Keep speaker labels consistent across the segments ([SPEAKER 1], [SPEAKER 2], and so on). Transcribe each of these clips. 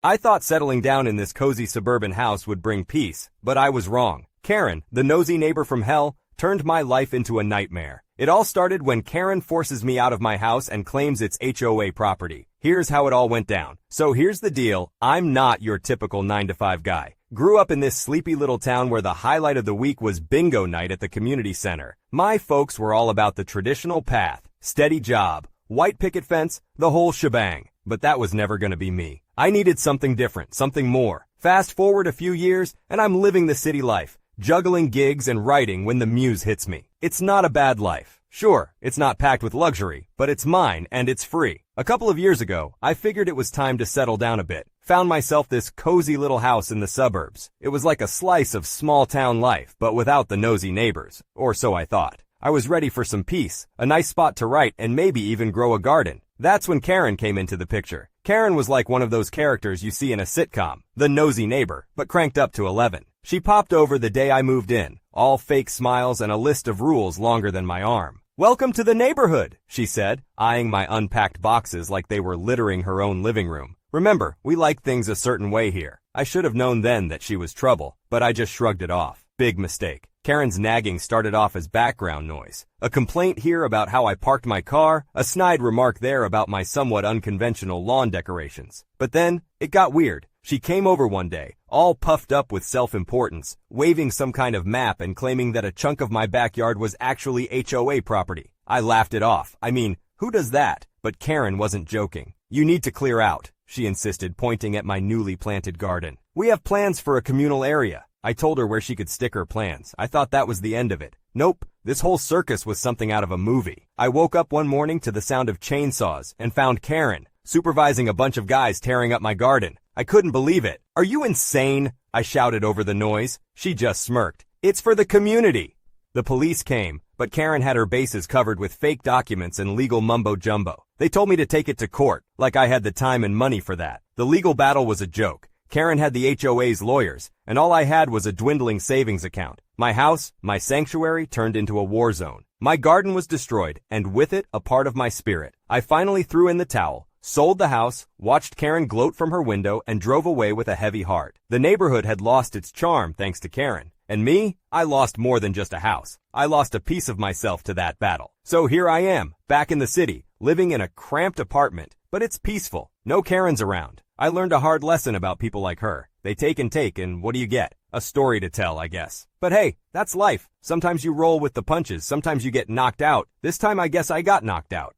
[SPEAKER 1] I thought settling down in this cozy suburban house would bring peace, but I was wrong. Karen, the nosy neighbor from hell, turned my life into a nightmare. It all started when Karen forces me out of my house and claims it's HOA property. Here's how it all went down. So here's the deal. I'm not your typical 9-to-5 guy. Grew up in this sleepy little town where the highlight of the week was bingo night at the community center. My folks were all about the traditional path, steady job, white picket fence, the whole shebang. But that was never going to be me. I needed something different, something more. Fast forward a few years, and I'm living the city life, juggling gigs and writing when the muse hits me. It's not a bad life. Sure, it's not packed with luxury, but it's mine and it's free. A couple of years ago, I figured it was time to settle down a bit. Found myself this cozy little house in the suburbs. It was like a slice of small town life, but without the nosy neighbors, or so I thought. I was ready for some peace, a nice spot to write, and maybe even grow a garden. That's when Karen came into the picture. Karen was like one of those characters you see in a sitcom, the nosy neighbor, but cranked up to 11. She popped over the day I moved in, all fake smiles and a list of rules longer than my arm. "Welcome to the neighborhood," she said, eyeing my unpacked boxes like they were littering her own living room. Remember, we like things a certain way here. I should have known then that she was trouble, but I just shrugged it off. Big mistake. Karen's nagging started off as background noise. A complaint here about how I parked my car, a snide remark there about my somewhat unconventional lawn decorations. But then, it got weird. She came over one day, all puffed up with self-importance, waving some kind of map and claiming that a chunk of my backyard was actually HOA property. I laughed it off. I mean, who does that? But Karen wasn't joking. "You need to clear out," she insisted, pointing at my newly planted garden. "We have plans for a communal area." I told her where she could stick her plans. I thought that was the end of it. Nope, this whole circus was something out of a movie. I woke up one morning to the sound of chainsaws and found Karen supervising a bunch of guys tearing up my garden. I couldn't believe it. "Are you insane?" I shouted over the noise. She just smirked. "It's for the community." The police came, but Karen had her bases covered with fake documents and legal mumbo-jumbo. They told me to take it to court, like I had the time and money for that. The legal battle was a joke. Karen had the HOA's lawyers, and all I had was a dwindling savings account. My house, my sanctuary, turned into a war zone. My garden was destroyed, and with it, a part of my spirit. I finally threw in the towel, sold the house, watched Karen gloat from her window, and drove away with a heavy heart. The neighborhood had lost its charm thanks to Karen. And me? I lost more than just a house. I lost a piece of myself to that battle. So here I am, back in the city, living in a cramped apartment, but it's peaceful. No Karens around. I learned a hard lesson about people like her. They take, and what do you get? A story to tell, I guess. But hey, that's life. Sometimes you roll with the punches, sometimes you get knocked out. This time I guess I got knocked out.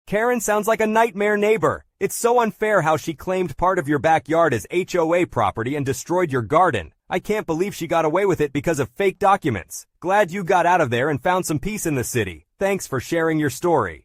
[SPEAKER 1] Karen sounds like a nightmare neighbor. It's so unfair how she claimed part of your backyard as HOA property and destroyed your garden. I can't believe she got away with it because of fake documents. Glad you got out of there and found some peace in the city. Thanks for sharing your story.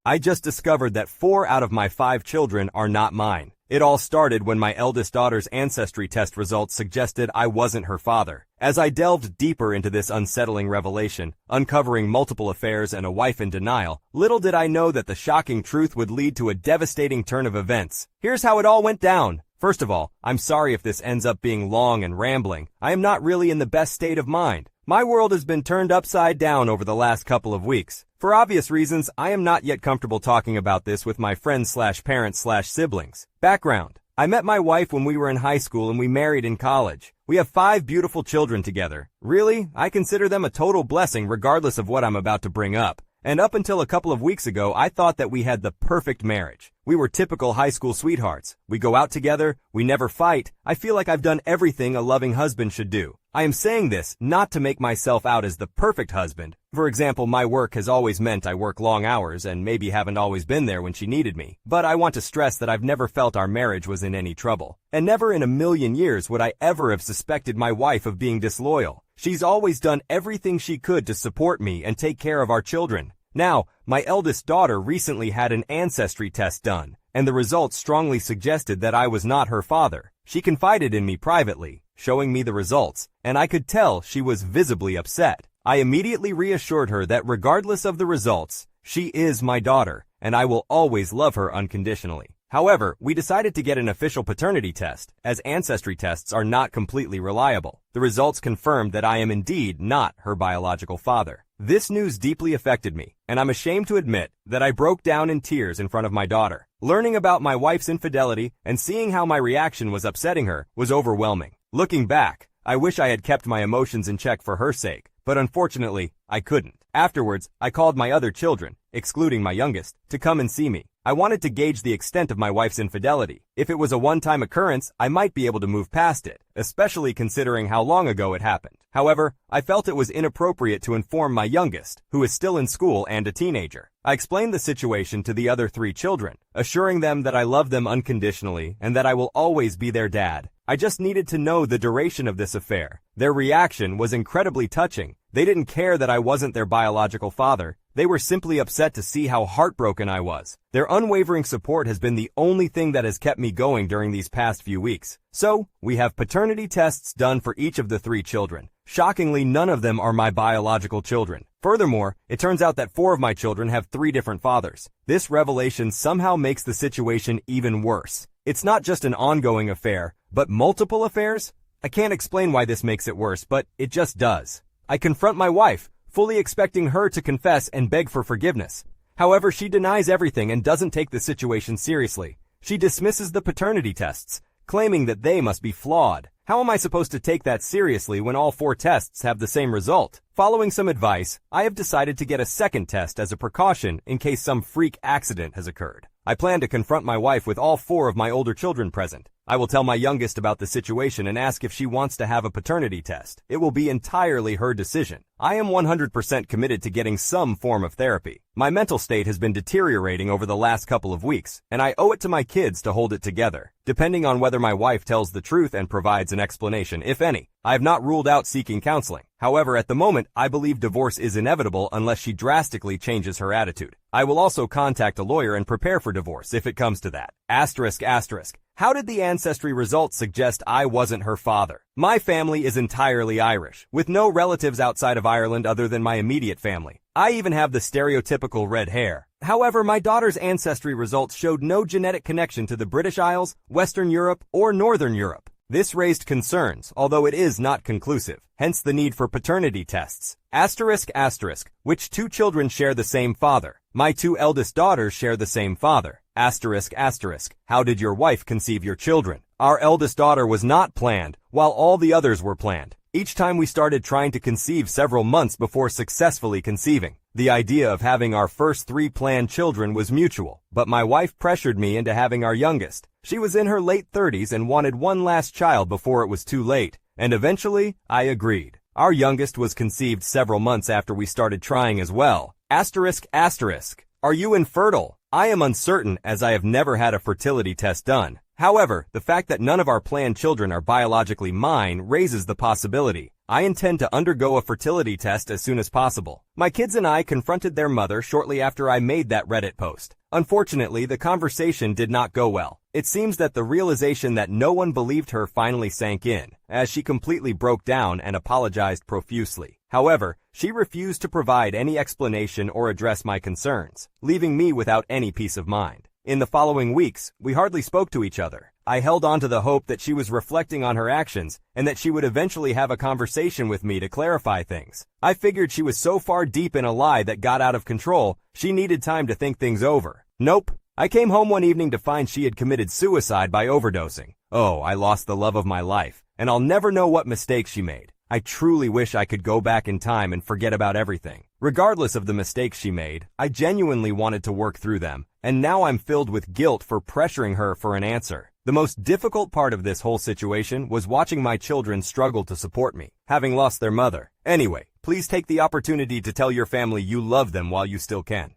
[SPEAKER 1] I just discovered that 4 out of my 5 children are not mine. It all started when my eldest daughter's ancestry test results suggested I wasn't her father. As I delved deeper into this unsettling revelation, uncovering multiple affairs and a wife in denial, little did I know that the shocking truth would lead to a devastating turn of events. Here's how it all went down. First of all, I'm sorry if this ends up being long and rambling. I am not really in the best state of mind. My world has been turned upside down over the last couple of weeks. For obvious reasons, I am not yet comfortable talking about this with my friends/parents/siblings. Background. I met my wife when we were in high school and we married in college. We have 5 beautiful children together. Really, I consider them a total blessing regardless of what I'm about to bring up. And up until a couple of weeks ago, I thought that we had the perfect marriage. We were typical high school sweethearts. We go out together, we never fight. I feel like I've done everything a loving husband should do. I am saying this not to make myself out as the perfect husband. For example, my work has always meant I work long hours and maybe haven't always been there when she needed me. But I want to stress that I've never felt our marriage was in any trouble. And never in a million years would I ever have suspected my wife of being disloyal. She's always done everything she could to support me and take care of our children. Now, my eldest daughter recently had an ancestry test done, and the results strongly suggested that I was not her father. She confided in me privately, showing me the results, and I could tell she was visibly upset. I immediately reassured her that regardless of the results, she is my daughter, and I will always love her unconditionally. However, we decided to get an official paternity test, as ancestry tests are not completely reliable. The results confirmed that I am indeed not her biological father. This news deeply affected me, and I'm ashamed to admit that I broke down in tears in front of my daughter. Learning about my wife's infidelity and seeing how my reaction was upsetting her was overwhelming. Looking back, I wish I had kept my emotions in check for her sake, but unfortunately, I couldn't. Afterwards, I called my other children, excluding my youngest, to come and see me. I wanted to gauge the extent of my wife's infidelity. If it was a one-time occurrence, I might be able to move past it, especially considering how long ago it happened. However, I felt it was inappropriate to inform my youngest, who is still in school and a teenager. I explained the situation to the other 3 children, assuring them that I love them unconditionally and that I will always be their dad. I just needed to know the duration of this affair. Their reaction was incredibly touching. They didn't care that I wasn't their biological father. They were simply upset to see how heartbroken I was. Their unwavering support has been the only thing that has kept me going during these past few weeks. So, we have paternity tests done for each of the 3 children. Shockingly, none of them are my biological children. Furthermore, it turns out that 4 of my children have 3 different fathers. This revelation somehow makes the situation even worse. It's not just an ongoing affair, but multiple affairs? I can't explain why this makes it worse, but it just does. I confront my wife, fully expecting her to confess and beg for forgiveness. However, she denies everything and doesn't take the situation seriously. She dismisses the paternity tests, claiming that they must be flawed. How am I supposed to take that seriously when all 4 tests have the same result? Following some advice, I have decided to get a second test as a precaution in case some freak accident has occurred. I plan to confront my wife with all 4 of my older children present. I will tell my youngest about the situation and ask if she wants to have a paternity test. It will be entirely her decision. I am 100% committed to getting some form of therapy. My mental state has been deteriorating over the last couple of weeks, and I owe it to my kids to hold it together. Depending on whether my wife tells the truth and provides an explanation, if any, I have not ruled out seeking counseling. However, at the moment, I believe divorce is inevitable unless she drastically changes her attitude. I will also contact a lawyer and prepare for divorce if it comes to that. Asterisk, asterisk. How did the ancestry results suggest I wasn't her father? My family is entirely Irish, with no relatives outside of Ireland other than my immediate family. I even have the stereotypical red hair. However, my daughter's ancestry results showed no genetic connection to the British Isles, Western Europe, or Northern Europe. This raised concerns, although it is not conclusive, hence the need for paternity tests. Asterisk, asterisk. Which 2 children share the same father? My 2 eldest daughters share the same father. Asterisk, asterisk. How did your wife conceive your children? Our eldest daughter was not planned, while all the others were planned. Each time we started trying to conceive several months before successfully conceiving. The idea of having our first 3 planned children was mutual, but my wife pressured me into having our youngest. She was in her late 30s and wanted one last child before it was too late, and eventually, I agreed. Our youngest was conceived several months after we started trying as well. Asterisk, asterisk. Are you infertile? I am uncertain as I have never had a fertility test done. However, the fact that none of our planned children are biologically mine raises the possibility. I intend to undergo a fertility test as soon as possible. My kids and I confronted their mother shortly after I made that Reddit post. Unfortunately, the conversation did not go well. It seems that the realization that no one believed her finally sank in, as she completely broke down and apologized profusely. However, she refused to provide any explanation or address my concerns, leaving me without any peace of mind. In the following weeks, we hardly spoke to each other. I held on to the hope that she was reflecting on her actions and that she would eventually have a conversation with me to clarify things. I figured she was so far deep in a lie that got out of control, she needed time to think things over. Nope. I came home one evening to find she had committed suicide by overdosing. Oh, I lost the love of my life, and I'll never know what mistakes she made. I truly wish I could go back in time and forget about everything. Regardless of the mistakes she made, I genuinely wanted to work through them, and now I'm filled with guilt for pressuring her for an answer. The most difficult part of this whole situation was watching my children struggle to support me, having lost their mother. Anyway, please take the opportunity to tell your family you love them while you still can.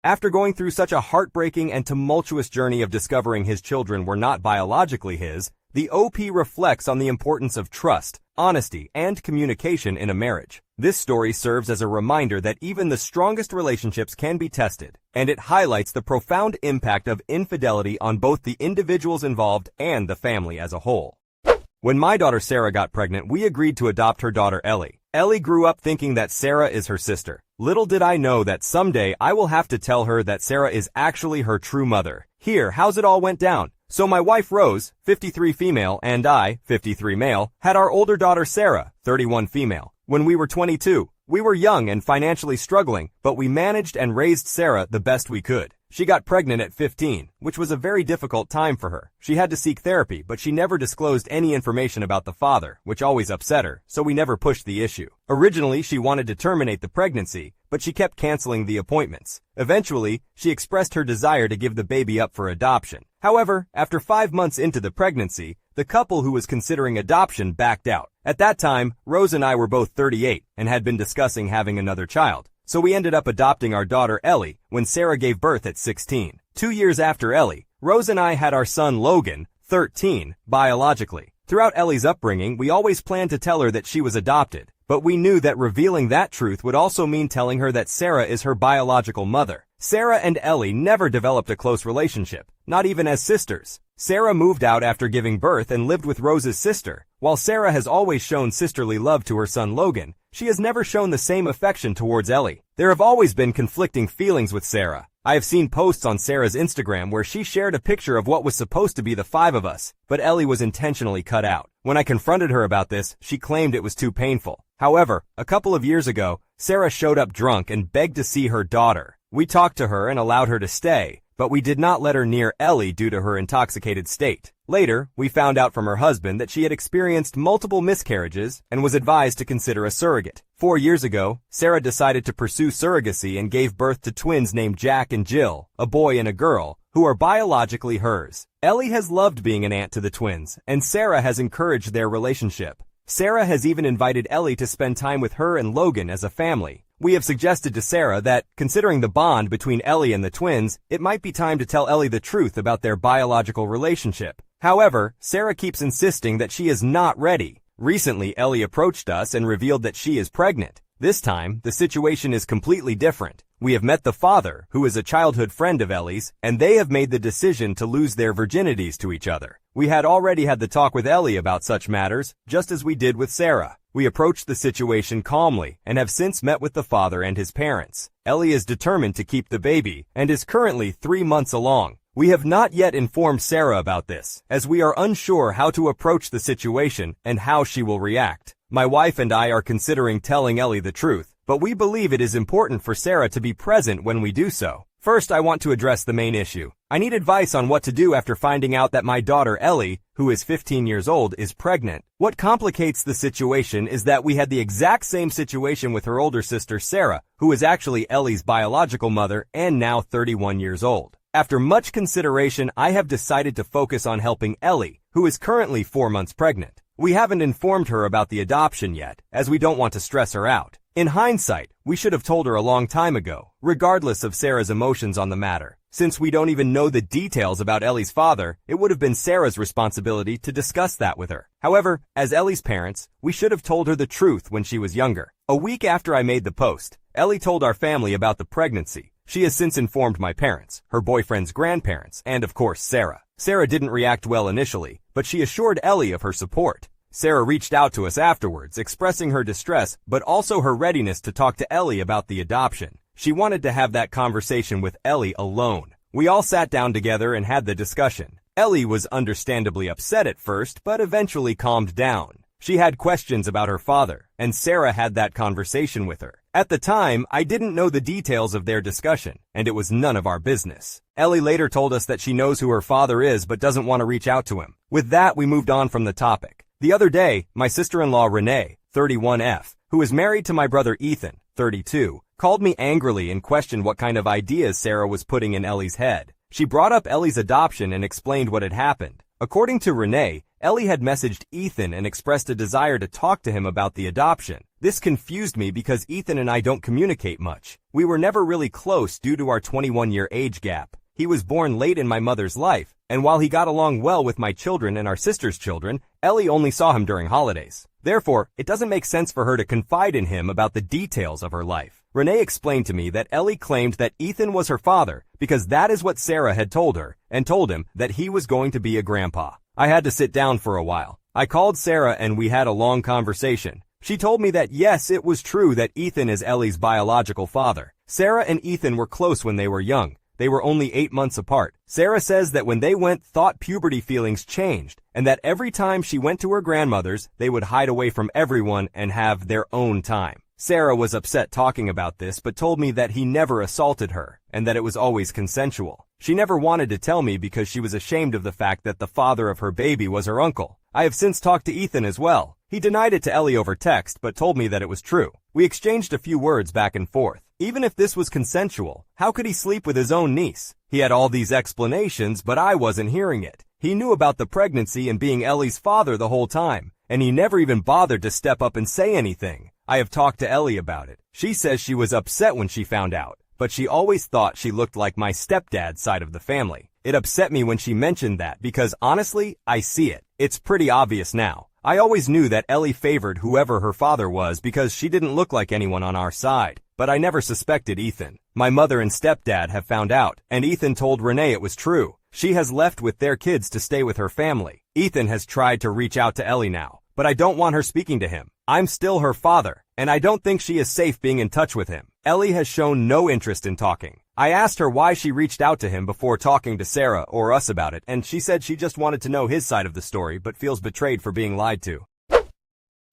[SPEAKER 1] After going through such a heartbreaking and tumultuous journey of discovering his children were not biologically his, the OP reflects on the importance of trust, honesty, and communication in a marriage. This story serves as a reminder that even the strongest relationships can be tested, and it highlights the profound impact of infidelity on both the individuals involved and the family as a whole. When my daughter Sarah got pregnant, we agreed to adopt her daughter Ellie. Ellie grew up thinking that Sarah is her sister. Little did I know that someday I will have to tell her that Sarah is actually her true mother. Here, how's it all went down? So my wife Rose, 53 female, and I, 53 male, had our older daughter Sarah, 31 female. When we were 22, we were young and financially struggling, but we managed and raised Sarah the best we could. She got pregnant at 15, which was a very difficult time for her. She had to seek therapy, but she never disclosed any information about the father, which always upset her, so we never pushed the issue. Originally, she wanted to terminate the pregnancy, but she kept canceling the appointments. Eventually, she expressed her desire to give the baby up for adoption. However, after 5 months into the pregnancy, the couple who was considering adoption backed out. At that time, Rose and I were both 38 and had been discussing having another child. So we ended up adopting our daughter Ellie when Sarah gave birth at 16. 2 years after Ellie, Rose and I had our son Logan, 13, biologically. Throughout Ellie's upbringing, we always planned to tell her that she was adopted, but we knew that revealing that truth would also mean telling her that Sarah is her biological mother. Sarah and Ellie never developed a close relationship, not even as sisters. Sarah moved out after giving birth and lived with Rose's sister. While Sarah has always shown sisterly love to her son Logan, she has never shown the same affection towards Ellie. There have always been conflicting feelings with Sarah. I have seen posts on Sarah's Instagram where she shared a picture of what was supposed to be the 5 of us, but Ellie was intentionally cut out. When I confronted her about this, she claimed it was too painful. However, a couple of years ago, Sarah showed up drunk and begged to see her daughter. We talked to her and allowed her to stay, but we did not let her near Ellie due to her intoxicated state. Later, we found out from her husband that she had experienced multiple miscarriages and was advised to consider a surrogate. 4 years ago, Sarah decided to pursue surrogacy and gave birth to twins named Jack and Jill, a boy and a girl, who are biologically hers. Ellie has loved being an aunt to the twins, and Sarah has encouraged their relationship. Sarah has even invited Ellie to spend time with her and Logan as a family. We have suggested to Sarah that, considering the bond between Ellie and the twins, it might be time to tell Ellie the truth about their biological relationship. However, Sarah keeps insisting that she is not ready. Recently, Ellie approached us and revealed that she is pregnant. This time, the situation is completely different. We have met the father, who is a childhood friend of Ellie's, and they have made the decision to lose their virginities to each other. We had already had the talk with Ellie about such matters, just as we did with Sarah. We approached the situation calmly and have since met with the father and his parents. Ellie is determined to keep the baby and is currently 3 months along. We have not yet informed Sarah about this, as we are unsure how to approach the situation and how she will react. My wife and I are considering telling Ellie the truth, but we believe it is important for Sarah to be present when we do so. First, I want to address the main issue. I need advice on what to do after finding out that my daughter Ellie, who is 15 years old, is pregnant. What complicates the situation is that we had the exact same situation with her older sister Sarah, who is actually Ellie's biological mother and now 31 years old. After much consideration, I have decided to focus on helping Ellie, who is currently 4 months pregnant. We haven't informed her about the adoption yet, as we don't want to stress her out. In hindsight, we should have told her a long time ago, regardless of Sarah's emotions on the matter. Since we don't even know the details about Ellie's father, it would have been Sarah's responsibility to discuss that with her. However, as Ellie's parents, we should have told her the truth when she was younger. A week after I made the post, Ellie told our family about the pregnancy. She has since informed my parents, her boyfriend's grandparents, and of course Sarah. Sarah didn't react well initially, but she assured Ellie of her support. Sarah reached out to us afterwards, expressing her distress, but also her readiness to talk to Ellie about the adoption. She wanted to have that conversation with Ellie alone. We all sat down together and had the discussion. Ellie was understandably upset at first, but eventually calmed down. She had questions about her father, and Sarah had that conversation with her. At the time, I didn't know the details of their discussion, and it was none of our business. Ellie later told us that she knows who her father is but doesn't want to reach out to him. With that, we moved on from the topic. The other day, my sister-in-law Renee, 31F, who is married to my brother Ethan, 32, called me angrily and questioned what kind of ideas Sarah was putting in Ellie's head. She brought up Ellie's adoption and explained what had happened. According to Renee, Ellie had messaged Ethan and expressed a desire to talk to him about the adoption. This confused me because Ethan and I don't communicate much. We were never really close due to our 21-year age gap. He was born late in my mother's life, and while he got along well with my children and our sister's children, Ellie only saw him during holidays. Therefore, it doesn't make sense for her to confide in him about the details of her life. Renee explained to me that Ellie claimed that Ethan was her father because that is what Sarah had told her, and told him that he was going to be a grandpa. I had to sit down for a while. I called Sarah and we had a long conversation. She told me that yes, it was true that Ethan is Ellie's biological father. Sarah and Ethan were close when they were young. They were only 8 months apart. Sarah says that when they thought puberty feelings changed, and that every time she went to her grandmother's, they would hide away from everyone and have their own time. Sarah was upset talking about this, but told me that he never assaulted her, and that it was always consensual. She never wanted to tell me because she was ashamed of the fact that the father of her baby was her uncle. I have since talked to Ethan as well. He denied it to Ellie over text, but told me that it was true. We exchanged a few words back and forth. Even if this was consensual, how could he sleep with his own niece? He had all these explanations, but I wasn't hearing it. He knew about the pregnancy and being Ellie's father the whole time, and he never even bothered to step up and say anything. I have talked to Ellie about it. She says she was upset when she found out, but she always thought she looked like my stepdad's side of the family. It upset me when she mentioned that because honestly, I see it. It's pretty obvious now. I always knew that Ellie favored whoever her father was because she didn't look like anyone on our side, but I never suspected Ethan. My mother and stepdad have found out, and Ethan told Renee it was true. She has left with their kids to stay with her family. Ethan has tried to reach out to Ellie now, but I don't want her speaking to him. I'm still her father, and I don't think she is safe being in touch with him. Ellie has shown no interest in talking. I asked her why she reached out to him before talking to Sarah or us about it, and she said she just wanted to know his side of the story but feels betrayed for being lied to.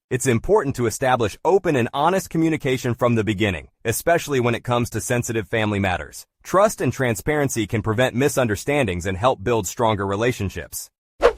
[SPEAKER 1] It's important to establish open and honest communication from the beginning, especially when it comes to sensitive family matters. Trust and transparency can prevent misunderstandings and help build stronger relationships.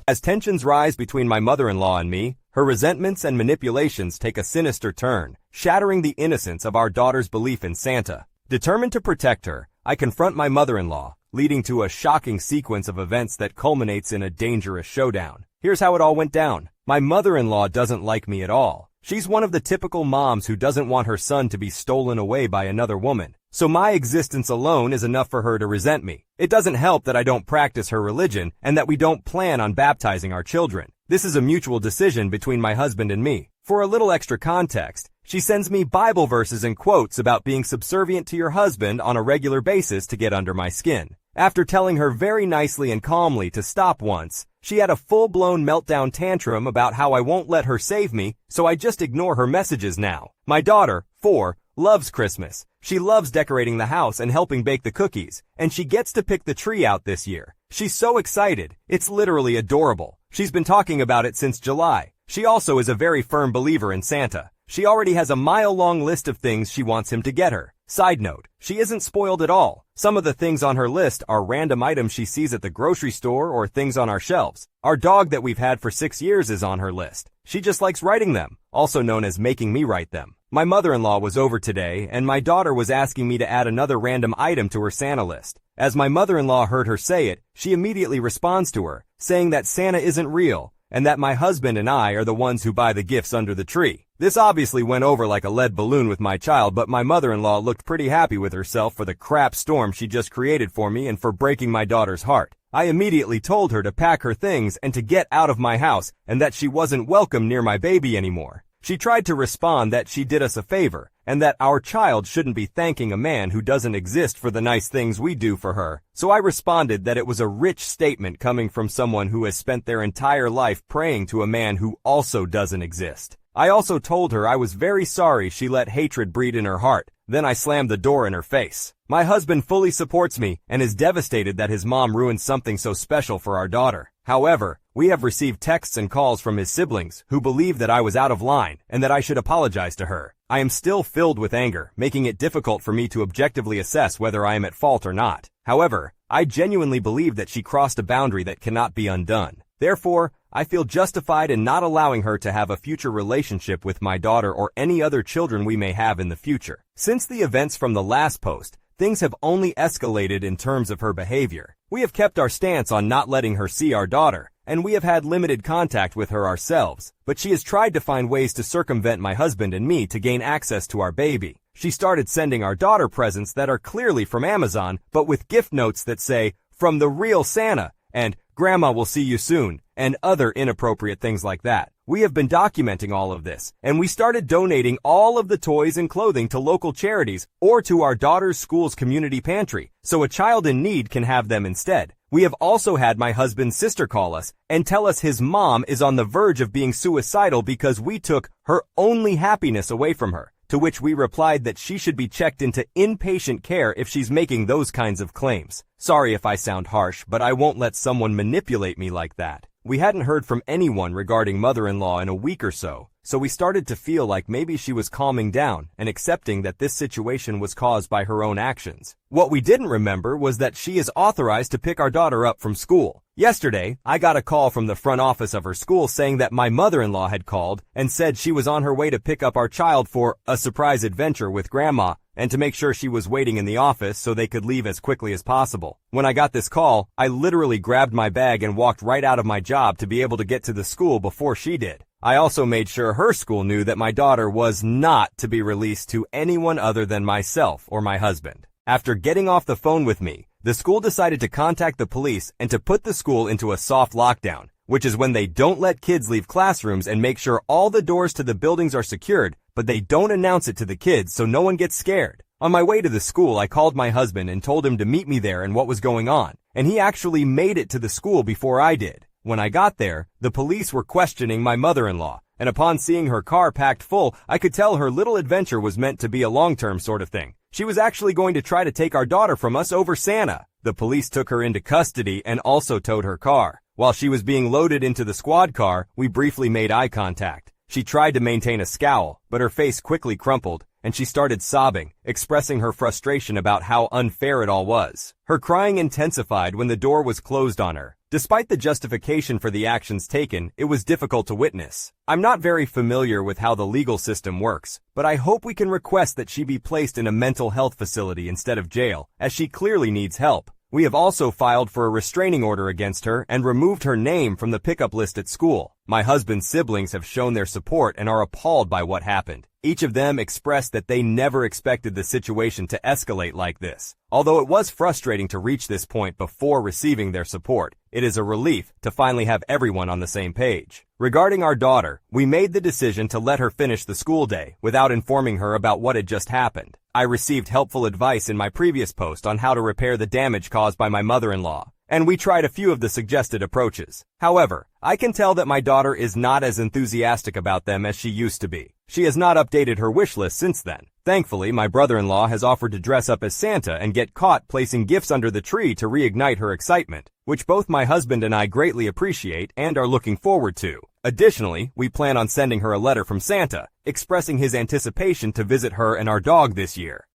[SPEAKER 1] As tensions rise between my mother-in-law and me, her resentments and manipulations take a sinister turn, shattering the innocence of our daughter's belief in Santa. Determined to protect her, I confront my mother-in-law, leading to a shocking sequence of events that culminates in a dangerous showdown. Here's how it all went down. My mother-in-law doesn't like me at all. She's one of the typical moms who doesn't want her son to be stolen away by another woman. So my existence alone is enough for her to resent me. It doesn't help that I don't practice her religion and that we don't plan on baptizing our children. This is a mutual decision between my husband and me. For a little extra context, she sends me Bible verses and quotes about being subservient to your husband on a regular basis to get under my skin. After telling her very nicely and calmly to stop once, she had a full-blown meltdown tantrum about how I won't let her save me, so I just ignore her messages now. My daughter, 4, loves Christmas. She loves decorating the house and helping bake the cookies, and she gets to pick the tree out this year. She's so excited. It's literally adorable. She's been talking about it since July. She also is a very firm believer in Santa. She already has a mile-long list of things she wants him to get her. Side note, she isn't spoiled at all. Some of the things on her list are random items she sees at the grocery store or things on our shelves. Our dog that we've had for 6 years is on her list. She just likes writing them, also known as making me write them. My mother-in-law was over today, and my daughter was asking me to add another random item to her Santa list. As my mother-in-law heard her say it, she immediately responds to her, saying that Santa isn't real, and that my husband and I are the ones who buy the gifts under the tree. This obviously went over like a lead balloon with my child, but my mother-in-law looked pretty happy with herself for the crap storm she just created for me and for breaking my daughter's heart. I immediately told her to pack her things and to get out of my house and that she wasn't welcome near my baby anymore. She tried to respond that she did us a favor and that our child shouldn't be thanking a man who doesn't exist for the nice things we do for her. So I responded that it was a rich statement coming from someone who has spent their entire life praying to a man who also doesn't exist. I also told her I was very sorry she let hatred breed in her heart. Then I slammed the door in her face. My husband fully supports me and is devastated that his mom ruined something so special for our daughter. However, we have received texts and calls from his siblings who believe that I was out of line and that I should apologize to her. I am still filled with anger, making it difficult for me to objectively assess whether I am at fault or not. However, I genuinely believe that she crossed a boundary that cannot be undone. Therefore, I feel justified in not allowing her to have a future relationship with my daughter or any other children we may have in the future. Since the events from the last post, things have only escalated in terms of her behavior. We have kept our stance on not letting her see our daughter, and we have had limited contact with her ourselves, but she has tried to find ways to circumvent my husband and me to gain access to our baby. She started sending our daughter presents that are clearly from Amazon, but with gift notes that say, "From the real Santa," and "Grandma will see you soon," and other inappropriate things like that. We have been documenting all of this, and we started donating all of the toys and clothing to local charities or to our daughter's school's community pantry, so a child in need can have them instead. We have also had my husband's sister call us and tell us his mom is on the verge of being suicidal because we took her only happiness away from her, to which we replied that she should be checked into inpatient care if she's making those kinds of claims. Sorry if I sound harsh, but I won't let someone manipulate me like that. We hadn't heard from anyone regarding mother-in-law in a week or so we started to feel like maybe she was calming down and accepting that this situation was caused by her own actions. What we didn't remember was that she is authorized to pick our daughter up from school. Yesterday, I got a call from the front office of her school saying that my mother-in-law had called and said she was on her way to pick up our child for a surprise adventure with Grandma and to make sure she was waiting in the office so they could leave as quickly as possible. When I got this call, I literally grabbed my bag and walked right out of my job to be able to get to the school before she did. I also made sure her school knew that my daughter was not to be released to anyone other than myself or my husband. After getting off the phone with me, the school decided to contact the police and to put the school into a soft lockdown, which is when they don't let kids leave classrooms and make sure all the doors to the buildings are secured, but they don't announce it to the kids so no one gets scared. On my way to the school, I called my husband and told him to meet me there and what was going on, and he actually made it to the school before I did. When I got there, the police were questioning my mother-in-law, and upon seeing her car packed full, I could tell her little adventure was meant to be a long-term sort of thing. She was actually going to try to take our daughter from us over Santa. The police took her into custody and also towed her car. While she was being loaded into the squad car, we briefly made eye contact. She tried to maintain a scowl, but her face quickly crumpled, and she started sobbing, expressing her frustration about how unfair it all was. Her crying intensified when the door was closed on her. Despite the justification for the actions taken, it was difficult to witness. I'm not very familiar with how the legal system works, but I hope we can request that she be placed in a mental health facility instead of jail, as she clearly needs help. We have also filed for a restraining order against her and removed her name from the pickup list at school. My husband's siblings have shown their support and are appalled by what happened. Each of them expressed that they never expected the situation to escalate like this. Although it was frustrating to reach this point before receiving their support, it is a relief to finally have everyone on the same page. Regarding our daughter, we made the decision to let her finish the school day without informing her about what had just happened. I received helpful advice in my previous post on how to repair the damage caused by my mother-in-law, and we tried a few of the suggested approaches. However, I can tell that my daughter is not as enthusiastic about them as she used to be. She has not updated her wish list since then. Thankfully, my brother-in-law has offered to dress up as Santa and get caught placing gifts under the tree to reignite her excitement, which both my husband and I greatly appreciate and are looking forward to. Additionally, we plan on sending her a letter from Santa, expressing his anticipation to visit her and our dog this year.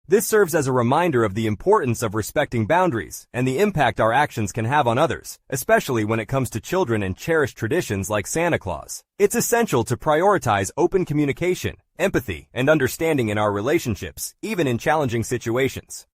[SPEAKER 1] This serves as a reminder of the importance of respecting boundaries and the impact our actions can have on others, especially when it comes to children and cherished traditions like Santa Claus. It's essential to prioritize open communication, empathy, and understanding in our relationships, even in challenging situations.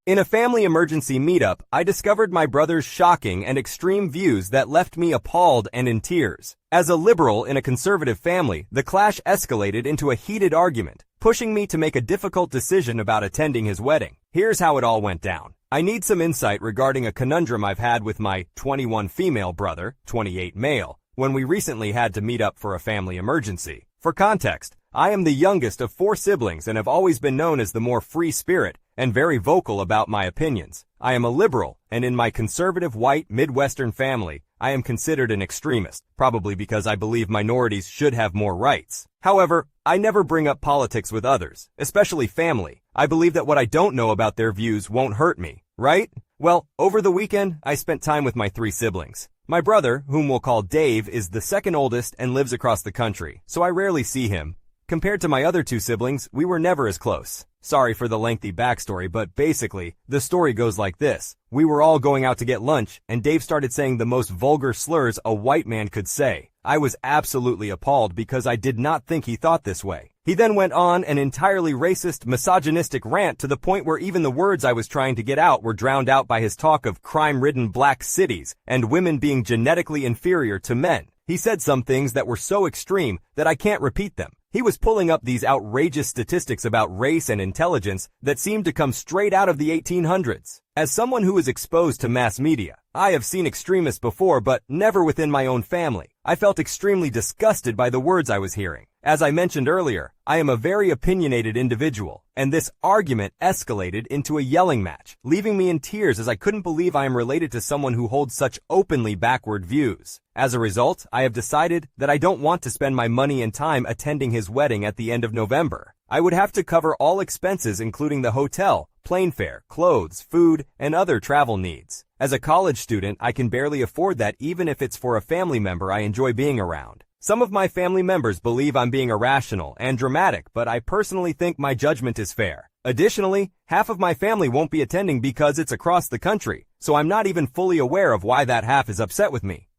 [SPEAKER 1] In a family emergency meetup, I discovered my brother's shocking and extreme views that left me appalled and in tears. As a liberal in a conservative family, the clash escalated into a heated argument, pushing me to make a difficult decision about attending his wedding. Here's how it all went down. I need some insight regarding a conundrum I've had with my 21 female brother, 28 male, when we recently had to meet up for a family emergency. For context, I am the youngest of 4 siblings and have always been known as the more free spirit and very vocal about my opinions. I am a liberal, and in my conservative white Midwestern family, I am considered an extremist, probably because I believe minorities should have more rights. However, I never bring up politics with others, especially family. I believe that what I don't know about their views won't hurt me, right? Well, over the weekend, I spent time with my 3 siblings. My brother, whom we'll call Dave, is the second oldest and lives across the country, so I rarely see him. Compared to my other 2 siblings, we were never as close. Sorry for the lengthy backstory, but basically, the story goes like this. We were all going out to get lunch, and Dave started saying the most vulgar slurs a white man could say. I was absolutely appalled because I did not think he thought this way. He then went on an entirely racist, misogynistic rant to the point where even the words I was trying to get out were drowned out by his talk of crime-ridden black cities and women being genetically inferior to men. He said some things that were so extreme that I can't repeat them. He was pulling up these outrageous statistics about race and intelligence that seemed to come straight out of the 1800s. As someone who is exposed to mass media, I have seen extremists before, but never within my own family. I felt extremely disgusted by the words I was hearing. As I mentioned earlier, I am a very opinionated individual, and this argument escalated into a yelling match, leaving me in tears as I couldn't believe I am related to someone who holds such openly backward views. As a result, I have decided that I don't want to spend my money and time attending his wedding at the end of November. I would have to cover all expenses including the hotel, plane fare, clothes, food, and other travel needs. As a college student, I can barely afford that even if it's for a family member I enjoy being around. Some of my family members believe I'm being irrational and dramatic, but I personally think my judgment is fair. Additionally, half of my family won't be attending because it's across the country, so I'm not even fully aware of why that half is upset with me.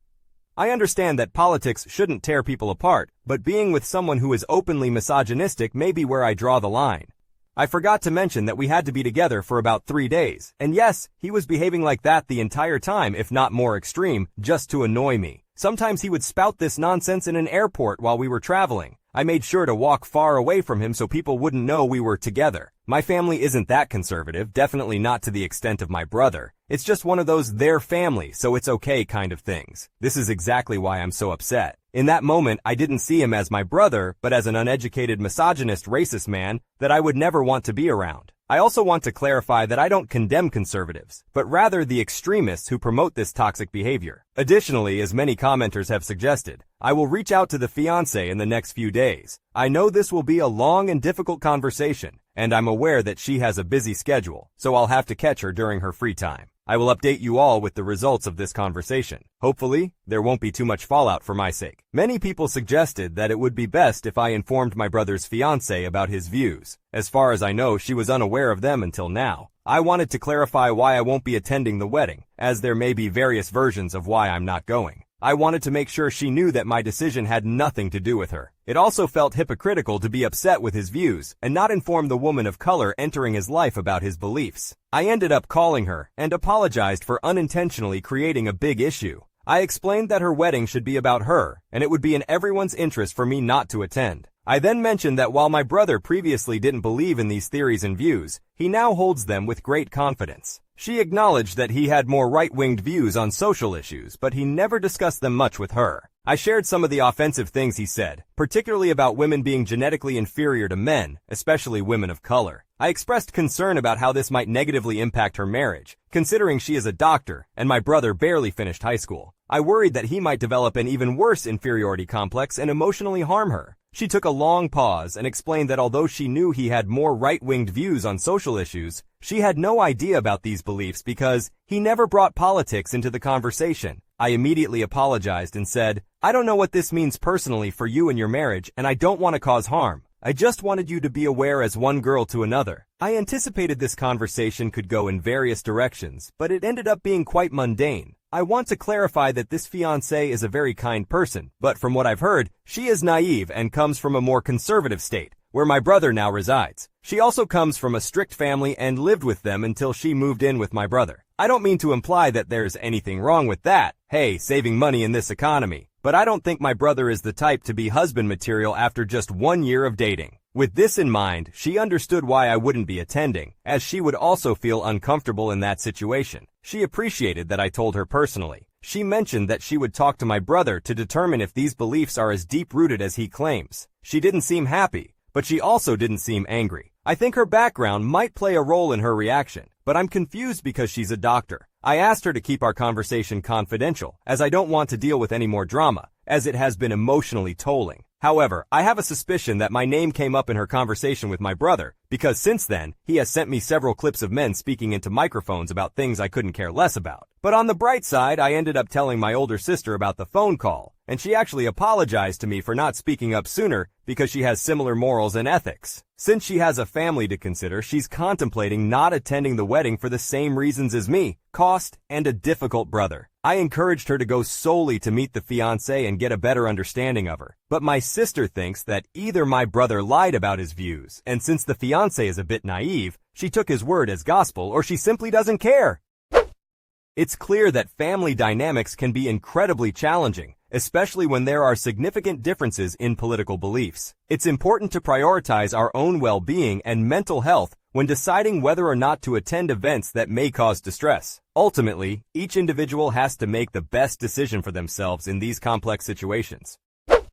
[SPEAKER 1] I understand that politics shouldn't tear people apart, but being with someone who is openly misogynistic may be where I draw the line. I forgot to mention that we had to be together for about 3 days, and yes, he was behaving like that the entire time, if not more extreme, just to annoy me. Sometimes he would spout this nonsense in an airport while we were traveling. I made sure to walk far away from him so people wouldn't know we were together. My family isn't that conservative, definitely not to the extent of my brother. It's just one of those their family, so it's okay kind of things. This is exactly why I'm so upset. In that moment, I didn't see him as my brother, but as an uneducated misogynist racist man that I would never want to be around. I also want to clarify that I don't condemn conservatives, but rather the extremists who promote this toxic behavior. Additionally, as many commenters have suggested, I will reach out to the fiancé in the next few days. I know this will be a long and difficult conversation, and I'm aware that she has a busy schedule, so I'll have to catch her during her free time. I will update you all with the results of this conversation. Hopefully, there won't be too much fallout for my sake. Many people suggested that it would be best if I informed my brother's fiancé about his views. As far as I know, she was unaware of them until now. I wanted to clarify why I won't be attending the wedding, as there may be various versions of why I'm not going. I wanted to make sure she knew that my decision had nothing to do with her. It also felt hypocritical to be upset with his views and not inform the woman of color entering his life about his beliefs. I ended up calling her and apologized for unintentionally creating a big issue. I explained that her wedding should be about her, and it would be in everyone's interest for me not to attend. I then mentioned that while my brother previously didn't believe in these theories and views, he now holds them with great confidence. She acknowledged that he had more right-winged views on social issues, but he never discussed them much with her. I shared some of the offensive things he said, particularly about women being genetically inferior to men, especially women of color. I expressed concern about how this might negatively impact her marriage, considering she is a doctor and my brother barely finished high school. I worried that he might develop an even worse inferiority complex and emotionally harm her. She took a long pause and explained that although she knew he had more right-winged views on social issues, she had no idea about these beliefs because he never brought politics into the conversation. I immediately apologized and said, "I don't know what this means personally for you and your marriage, and I don't want to cause harm. I just wanted you to be aware as one girl to another." I anticipated this conversation could go in various directions, but it ended up being quite mundane. I want to clarify that this fiancé is a very kind person, but from what I've heard, she is naive and comes from a more conservative state, where my brother now resides. She also comes from a strict family and lived with them until she moved in with my brother. I don't mean to imply that there's anything wrong with that. Hey, saving money in this economy. But I don't think my brother is the type to be husband material after just 1 year of dating. With this in mind, she understood why I wouldn't be attending, as she would also feel uncomfortable in that situation. She appreciated that I told her personally. She mentioned that she would talk to my brother to determine if these beliefs are as deep-rooted as he claims. She didn't seem happy, but she also didn't seem angry. I think her background might play a role in her reaction, but I'm confused because she's a doctor. I asked her to keep our conversation confidential, as I don't want to deal with any more drama, as it has been emotionally tolling. However, I have a suspicion that my name came up in her conversation with my brother, because since then, he has sent me several clips of men speaking into microphones about things I couldn't care less about. But on the bright side, I ended up telling my older sister about the phone call, and she actually apologized to me for not speaking up sooner because she has similar morals and ethics. Since she has a family to consider, she's contemplating not attending the wedding for the same reasons as me, cost and a difficult brother. I encouraged her to go solely to meet the fiancé and get a better understanding of her. But my sister thinks that either my brother lied about his views, and since the fiancé is a bit naive, she took his word as gospel, or she simply doesn't care. It's clear that family dynamics can be incredibly challenging, especially when there are significant differences in political beliefs. It's important to prioritize our own well-being and mental health when deciding whether or not to attend events that may cause distress. Ultimately, each individual has to make the best decision for themselves in these complex situations.